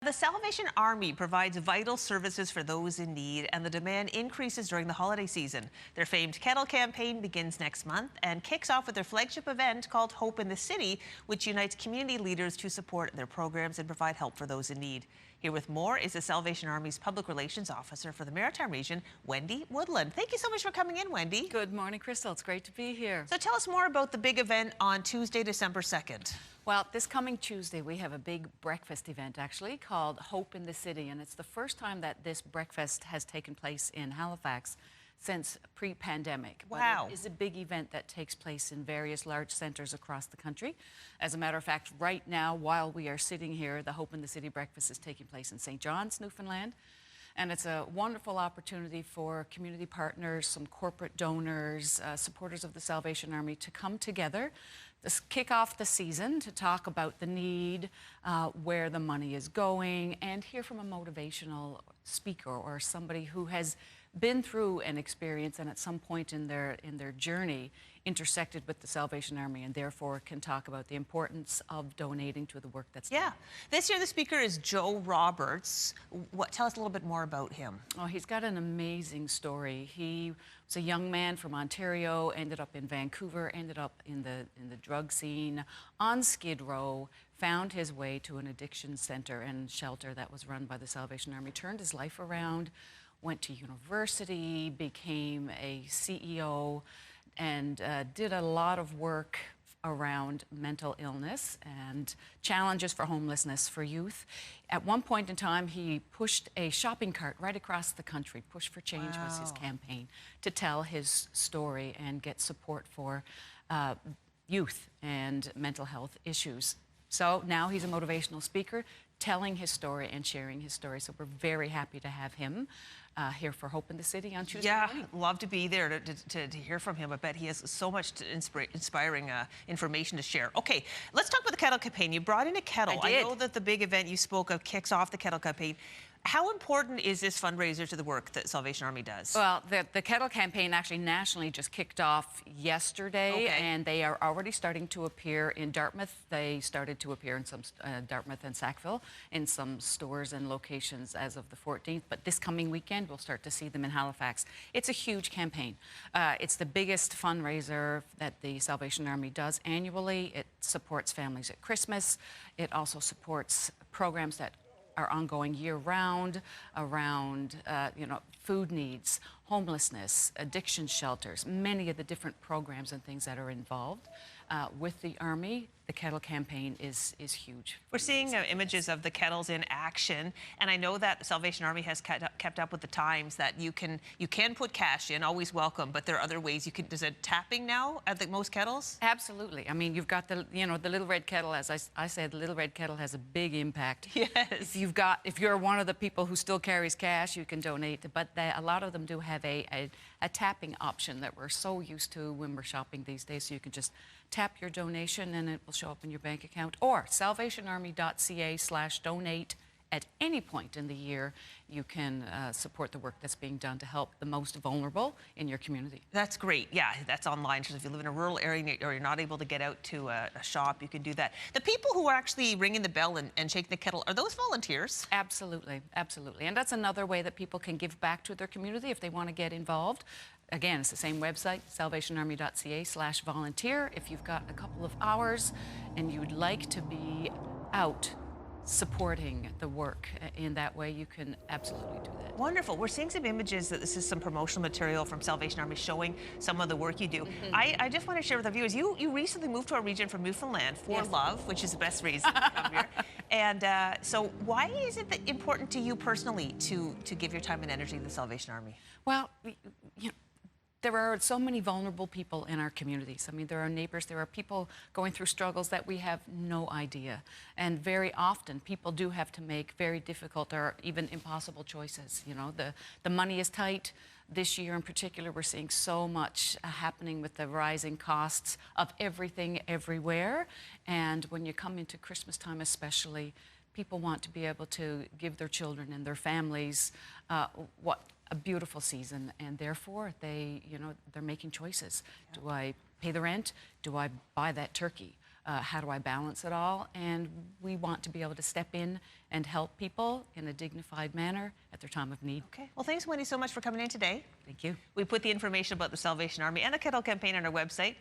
the Salvation Army provides vital services for those in need, and the demand increases during the holiday season. Their famed kettle campaign begins next month and kicks off with their flagship event called Hope in the City, which unites community leaders to support their programs and provide help for those in need. Here with more is the Salvation Army's Public Relations Officer for the Maritime Region, Wendy Woodland. Thank you so much for coming in, Wendy. Good morning, Crystal. It's great to be here. So tell us more about the big event on Tuesday, December 2nd. Well, this coming Tuesday, we have a big breakfast event, actually, called Hope in the City. And it's the first time that this breakfast has taken place in Halifax since pre-pandemic. Wow. But it is a big event that takes place in various large centres across the country. As a matter of fact, right now, while we are sitting here, the Hope in the City breakfast is taking place in St. John's, Newfoundland. And it's a wonderful opportunity for community partners, some corporate donors, supporters of the Salvation Army to come together, to kick off the season, to talk about the need, where the money is going, and hear from a motivational speaker or somebody who has been through an experience and at some point in their journey intersected with the Salvation Army, and therefore can talk about the importance of donating to the work that's done. Yeah. This year the speaker is Joe Roberts. Tell us a little bit more about him. Oh, he's got an amazing story. He was a young man from Ontario, ended up in Vancouver, ended up in the drug scene on Skid Row, found his way to an addiction center and shelter that was run by the Salvation Army, turned his life around, went to university, became a CEO, and did a lot of work around mental illness and challenges for homelessness for youth. At one point in time, he pushed a shopping cart right across the country. Push for Change was his campaign to tell his story and get support for youth and mental health issues. So now he's a motivational speaker, telling his story and sharing his story. So we're very happy to have him here for Hope in the City on Tuesday morning. Love to be there to hear from him. I bet he has so much inspiring information to share. Okay, let's talk about the kettle campaign. You brought in a kettle. I did. I know that the big event you spoke of kicks off the kettle campaign. How important is this fundraiser to the work that Salvation Army does? Well, the kettle campaign actually nationally just kicked off yesterday, and they are already starting to appear in Dartmouth. They started to appear in some Dartmouth and Sackville in some stores and locations as of the 14th. But this coming weekend, we'll start to see them in Halifax. It's a huge campaign. It's the biggest fundraiser that the Salvation Army does annually. It supports families at Christmas. It also supports programs that are ongoing year-round around, food needs, homelessness, addiction shelters, many of the different programs and things that are involved. With the Army, the kettle campaign is huge. We're seeing images of the kettles in action, and I know that Salvation Army has kept up with the times that you can put cash in, always welcome, but there are other ways you can. Is it tapping now at most kettles? Absolutely. I mean, you've got the little red kettle. As I said, the little red kettle has a big impact. Yes. If you're one of the people who still carries cash, you can donate. But a lot of them do have a tapping option that we're so used to when we're shopping these days. So you can just tap your donation and it will show up in your bank account, or salvationarmy.ca/donate. At any point in the year, you can support the work that's being done to help the most vulnerable in your community. That's great. Yeah, that's online. So if you live in a rural area or you're not able to get out to a shop, you can do that. The people who are actually ringing the bell and shaking the kettle, are those volunteers? Absolutely, absolutely. And that's another way that people can give back to their community if they want to get involved. Again, it's the same website, salvationarmy.ca/volunteer. If you've got a couple of hours and you'd like to be out supporting the work in that way, you can absolutely do that. Wonderful. We're seeing some images that this is some promotional material from Salvation Army showing some of the work you do. I just want to share with our viewers, you recently moved to our region from Newfoundland for love, which is the best reason to come here. And so why is it important to you personally to give your time and energy to the Salvation Army? Well, there are so many vulnerable people in our communities. I mean, there are neighbors, there are people going through struggles that we have no idea. And very often, people do have to make very difficult or even impossible choices. The money is tight. This year in particular, we're seeing so much happening with the rising costs of everything everywhere. And when you come into Christmas time especially, people want to be able to give their children and their families a beautiful season, and therefore they're making choices. Do I pay the rent? Do I buy that turkey? how do I balance it all? And we want to be able to step in and help people in a dignified manner at their time of need. Okay. Well, thanks, Wendy, so much for coming in today. Thank you. We put the information about the Salvation Army and the Kettle Campaign on our website.